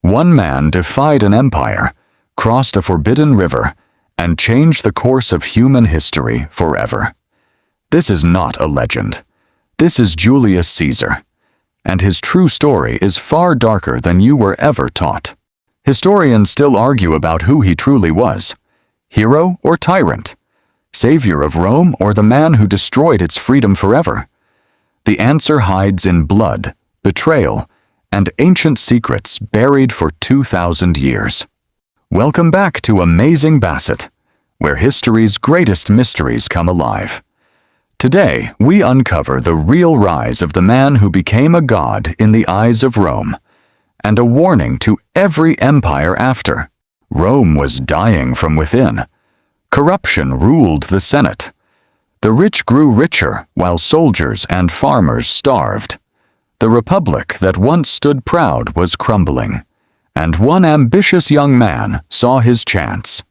One man defied an empire, crossed a forbidden river, and changed the course of human history forever. This is not a legend. This is Julius Caesar, and his true story is far darker than you were ever taught. Historians still argue about who he truly was: hero or tyrant, savior of Rome or the man who destroyed its freedom forever. The answer hides in blood, betrayal, and ancient secrets buried for 2,000 years. Welcome back to Amazing Basit, where history's greatest mysteries come alive. Today, we uncover the real rise of the man who became a god in the eyes of Rome, and a warning to every empire after. Rome was dying from within. Corruption ruled the Senate. The rich grew richer while soldiers and farmers starved. The republic that once stood proud was crumbling, and one ambitious young man saw his chance.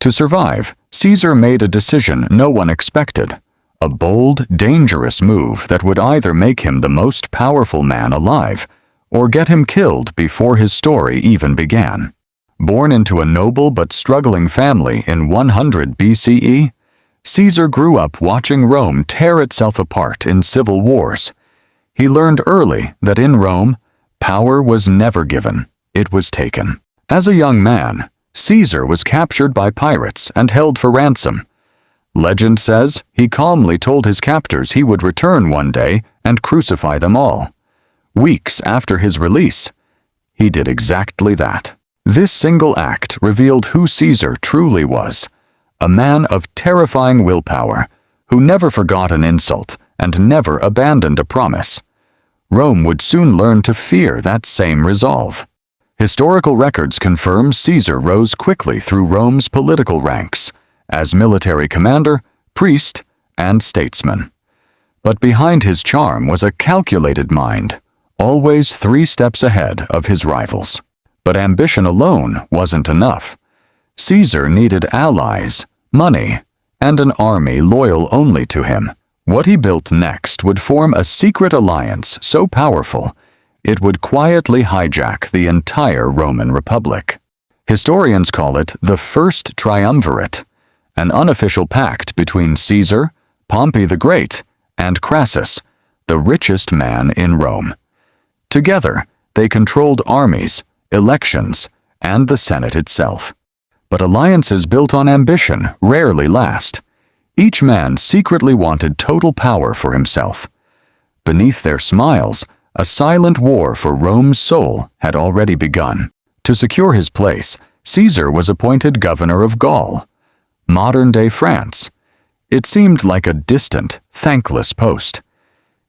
To survive, Caesar made a decision no one expected, a bold, dangerous move that would either make him the most powerful man alive or get him killed before his story even began. Born into a noble but struggling family in 100 BCE, Caesar grew up watching Rome tear itself apart in civil wars. He learned early that in Rome, power was never given, it was taken. As a young man, Caesar was captured by pirates and held for ransom. Legend says he calmly told his captors he would return one day and crucify them all. Weeks after his release, he did exactly that. This single act revealed who Caesar truly was, a man of terrifying willpower who never forgot an insult and never abandoned a promise. Rome would soon learn to fear that same resolve. Historical records confirm Caesar rose quickly through Rome's political ranks as military commander, priest, and statesman. But behind his charm was a calculated mind, always 3 steps ahead of his rivals. But ambition alone wasn't enough. Caesar needed allies, money, and an army loyal only to him. What he built next would form a secret alliance so powerful, it would quietly hijack the entire Roman Republic. Historians call it the First Triumvirate, an unofficial pact between Caesar, Pompey the Great, and Crassus, the richest man in Rome. Together, they controlled armies, elections, and the Senate itself. But alliances built on ambition rarely last. Each man secretly wanted total power for himself. Beneath their smiles, a silent war for Rome's soul had already begun. To secure his place, Caesar was appointed governor of Gaul, modern-day France. It seemed like a distant, thankless post.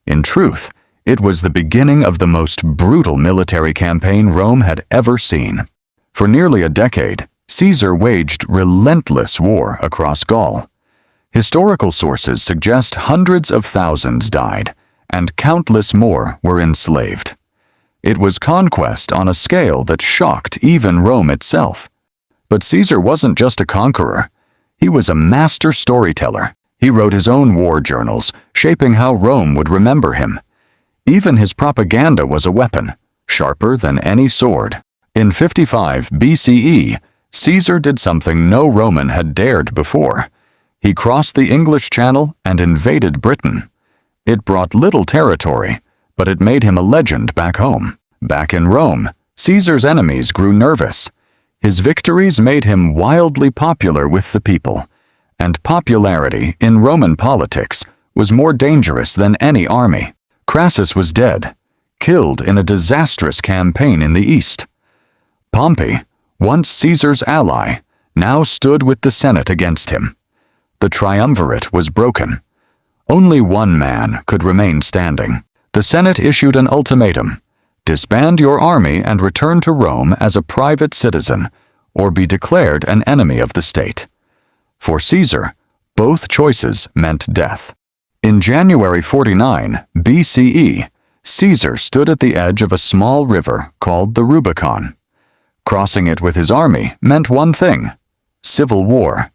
In truth, it was the beginning of the most brutal military campaign Rome had ever seen. For nearly a decade, Caesar waged relentless war across Gaul. Historical sources suggest hundreds of thousands died, and countless more were enslaved. It was conquest on a scale that shocked even Rome itself. But Caesar wasn't just a conqueror. He was a master storyteller. He wrote his own war journals, shaping how Rome would remember him. Even his propaganda was a weapon, sharper than any sword. In 55 BCE, Caesar did something no Roman had dared before. He crossed the English Channel and invaded Britain. It brought little territory, but it made him a legend back home. Back in Rome, Caesar's enemies grew nervous. His victories made him wildly popular with the people, and popularity in Roman politics was more dangerous than any army. Crassus was dead, killed in a disastrous campaign in the east. Pompey, once Caesar's ally, now stood with the Senate against him. The triumvirate was broken. Only one man could remain standing. The Senate issued an ultimatum: disband your army and return to Rome as a private citizen, or be declared an enemy of the state. For Caesar, both choices meant death. In January 49 BCE, Caesar stood at the edge of a small river called the Rubicon. Crossing it with his army meant one thing: civil war.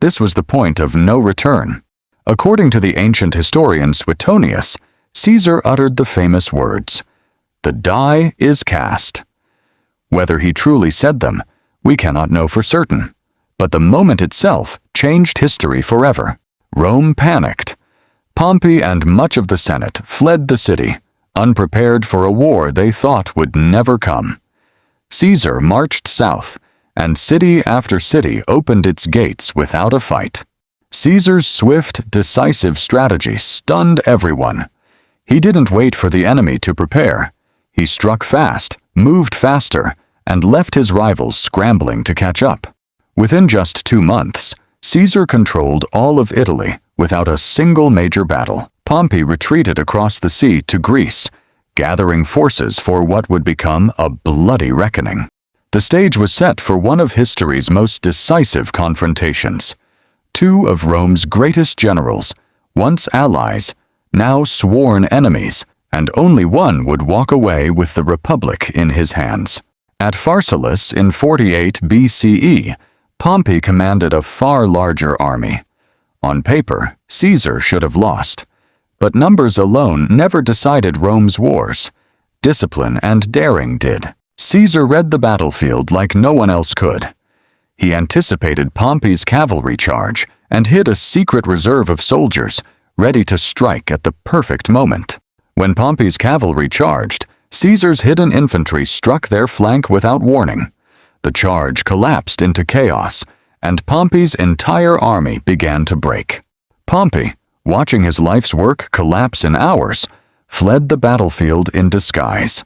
This was the point of no return. According to the ancient historian Suetonius, Caesar uttered the famous words, "The die is cast." Whether he truly said them, we cannot know for certain. But the moment itself changed history forever. Rome panicked. Pompey and much of the Senate fled the city, unprepared for a war they thought would never come. Caesar marched south, and city after city opened its gates without a fight. Caesar's swift, decisive strategy stunned everyone. He didn't wait for the enemy to prepare. He struck fast, moved faster, and left his rivals scrambling to catch up. Within just 2 months, Caesar controlled all of Italy without a single major battle. Pompey retreated across the sea to Greece, gathering forces for what would become a bloody reckoning. The stage was set for one of history's most decisive confrontations. 2 of Rome's greatest generals, once allies, now sworn enemies, and only one would walk away with the Republic in his hands. At Pharsalus in 48 BCE, Pompey commanded a far larger army. On paper, Caesar should have lost. But numbers alone never decided Rome's wars. Discipline and daring did. Caesar read the battlefield like no one else could. He anticipated Pompey's cavalry charge and hid a secret reserve of soldiers, ready to strike at the perfect moment. When Pompey's cavalry charged, Caesar's hidden infantry struck their flank without warning. The charge collapsed into chaos, and Pompey's entire army began to break. Pompey, watching his life's work collapse in hours, fled the battlefield in disguise.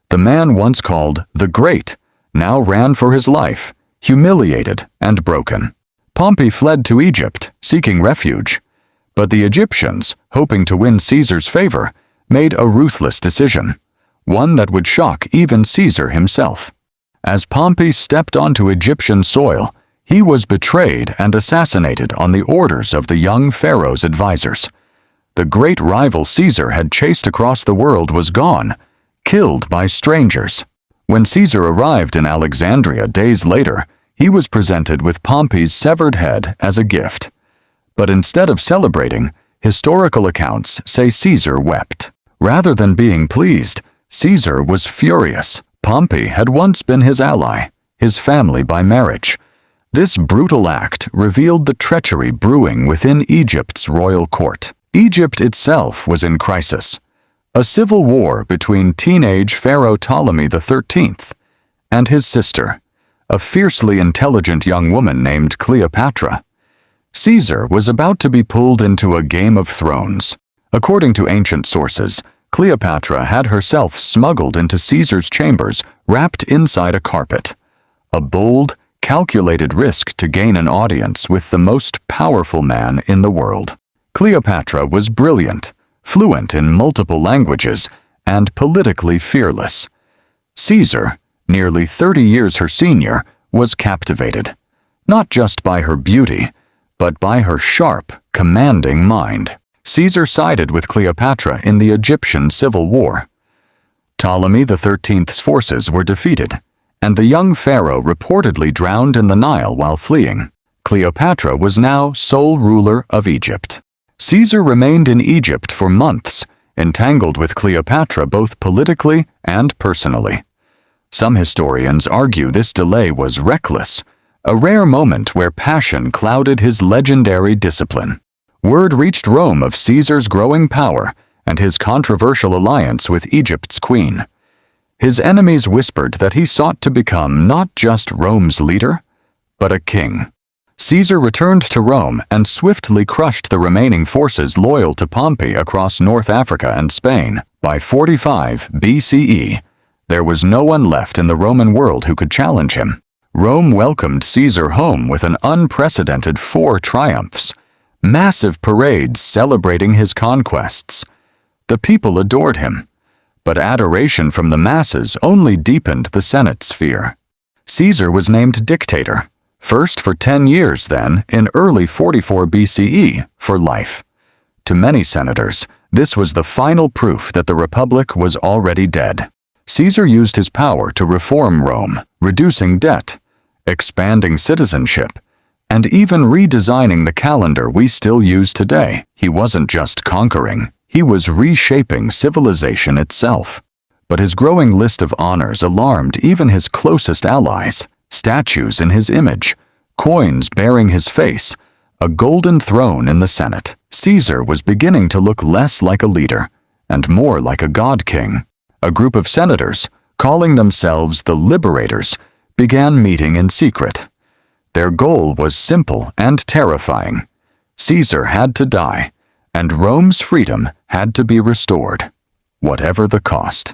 The man once called the Great now ran for his life, humiliated and broken. Pompey fled to Egypt, seeking refuge. But the Egyptians, hoping to win Caesar's favor, made a ruthless decision, one that would shock even Caesar himself. As Pompey stepped onto Egyptian soil, he was betrayed and assassinated on the orders of the young pharaoh's advisors. The great rival Caesar had chased across the world was gone, killed by strangers. When Caesar arrived in Alexandria days later, he was presented with Pompey's severed head as a gift. But instead of celebrating, historical accounts say Caesar wept. Rather than being pleased, Caesar was furious. Pompey had once been his ally, his family by marriage. This brutal act revealed the treachery brewing within Egypt's royal court. Egypt itself was in crisis. A civil war between teenage Pharaoh Ptolemy XIII and his sister, a fiercely intelligent young woman named Cleopatra. Caesar was about to be pulled into a game of thrones. According to ancient sources, Cleopatra had herself smuggled into Caesar's chambers wrapped inside a carpet. A bold, calculated risk to gain an audience with the most powerful man in the world. Cleopatra was brilliant, fluent in multiple languages, and politically fearless. Caesar, nearly 30 years her senior, was captivated, not just by her beauty, but by her sharp, commanding mind. Caesar sided with Cleopatra in the Egyptian civil war. Ptolemy XIII's forces were defeated, and the young pharaoh reportedly drowned in the Nile while fleeing. Cleopatra was now sole ruler of Egypt. Caesar remained in Egypt for months, entangled with Cleopatra both politically and personally. Some historians argue this delay was reckless, a rare moment where passion clouded his legendary discipline. Word reached Rome of Caesar's growing power and his controversial alliance with Egypt's queen. His enemies whispered that he sought to become not just Rome's leader, but a king. Caesar returned to Rome and swiftly crushed the remaining forces loyal to Pompey across North Africa and Spain. By 45 BCE, there was no one left in the Roman world who could challenge him. Rome welcomed Caesar home with an unprecedented 4 triumphs, massive parades celebrating his conquests. The people adored him, but adoration from the masses only deepened the Senate's fear. Caesar was named dictator, first for 10 years, then, in early 44 BCE, for life. To many senators, this was the final proof that the Republic was already dead. Caesar used his power to reform Rome, reducing debt, expanding citizenship, and even redesigning the calendar we still use today. He wasn't just conquering, he was reshaping civilization itself. but his growing list of honors alarmed even his closest allies. Statues in his image, coins bearing his face, a golden throne in the Senate. Caesar was beginning to look less like a leader and more like a god-king. A group of senators, calling themselves the Liberators, began meeting in secret. Their goal was simple and terrifying. Caesar had to die, and Rome's freedom had to be restored, whatever the cost.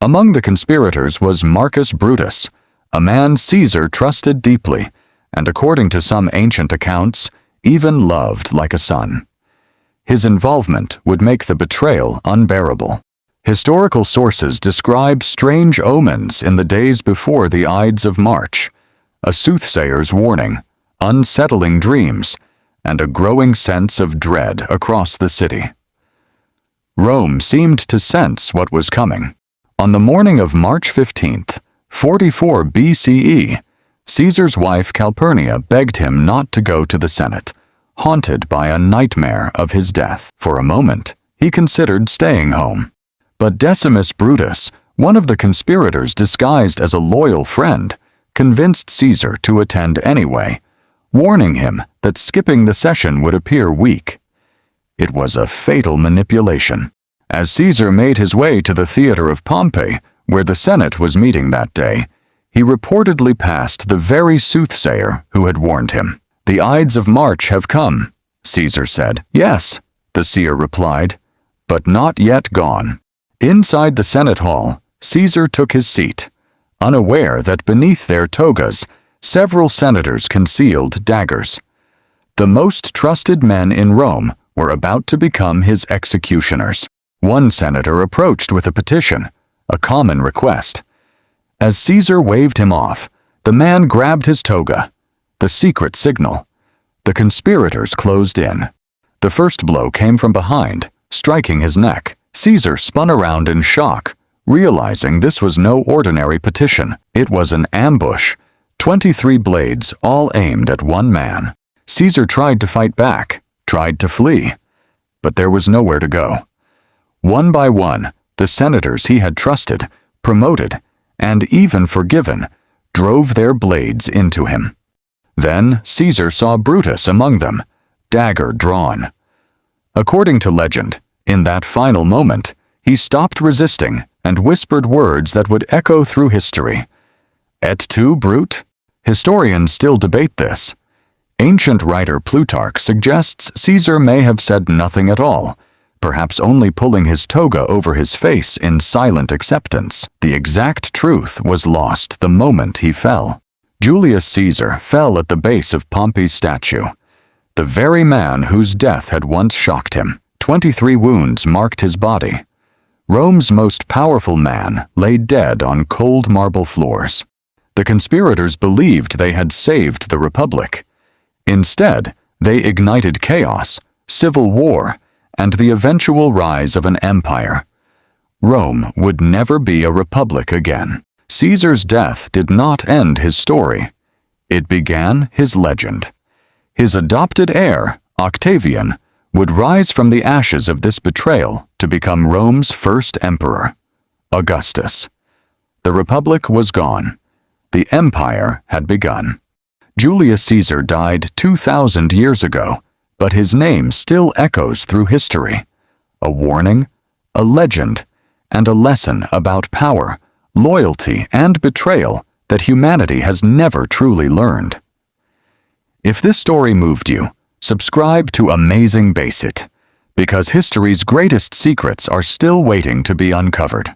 Among the conspirators was Marcus Brutus, a man Caesar trusted deeply, and according to some ancient accounts, even loved like a son. His involvement would make the betrayal unbearable. Historical sources describe strange omens in the days before the Ides of March, a soothsayer's warning, unsettling dreams, and a growing sense of dread across the city. Rome seemed to sense what was coming. On the morning of March 15th, 44 BCE, Caesar's wife Calpurnia begged him not to go to the Senate, haunted by a nightmare of his death. For a moment, he considered staying home. But Decimus Brutus, one of the conspirators disguised as a loyal friend, convinced Caesar to attend anyway, warning him that skipping the session would appear weak. It was a fatal manipulation. As Caesar made his way to the theater of Pompey, where the Senate was meeting that day, he reportedly passed the very soothsayer who had warned him. "The Ides of March have come," Caesar said. "Yes," the seer replied, "but not yet gone." Inside the Senate hall, Caesar took his seat, unaware that beneath their togas, several senators concealed daggers. The most trusted men in Rome were about to become his executioners. One senator approached with a petition, a common request. As Caesar waved him off, the man grabbed his toga, the secret signal. The conspirators closed in. The first blow came from behind, striking his neck. Caesar spun around in shock, realizing this was no ordinary petition. It was an ambush, 23 blades all aimed at one man. Caesar tried to fight back, tried to flee, but there was nowhere to go. One by one, the senators he had trusted, promoted, and even forgiven, drove their blades into him. Then Caesar saw Brutus among them, dagger drawn. According to legend, in that final moment, he stopped resisting and whispered words that would echo through history. "Et tu, Brute?" Historians still debate this. Ancient writer Plutarch suggests Caesar may have said nothing at all, perhaps only pulling his toga over his face in silent acceptance. The exact truth was lost the moment he fell. Julius Caesar fell at the base of Pompey's statue, the very man whose death had once shocked him. 23 wounds marked his body. Rome's most powerful man lay dead on cold marble floors. The conspirators believed they had saved the Republic. Instead, they ignited chaos, civil war, and the eventual rise of an empire. Rome would never be a republic again. Caesar's death did not end his story. It began his legend. His adopted heir, Octavian, would rise from the ashes of this betrayal to become Rome's first emperor, Augustus. The Republic was gone. The empire had begun. Julius Caesar died 2,000 years ago, but his name still echoes through history. A warning, a legend, and a lesson about power, loyalty, and betrayal that humanity has never truly learned. If this story moved you, subscribe to Amazing Basit, because history's greatest secrets are still waiting to be uncovered.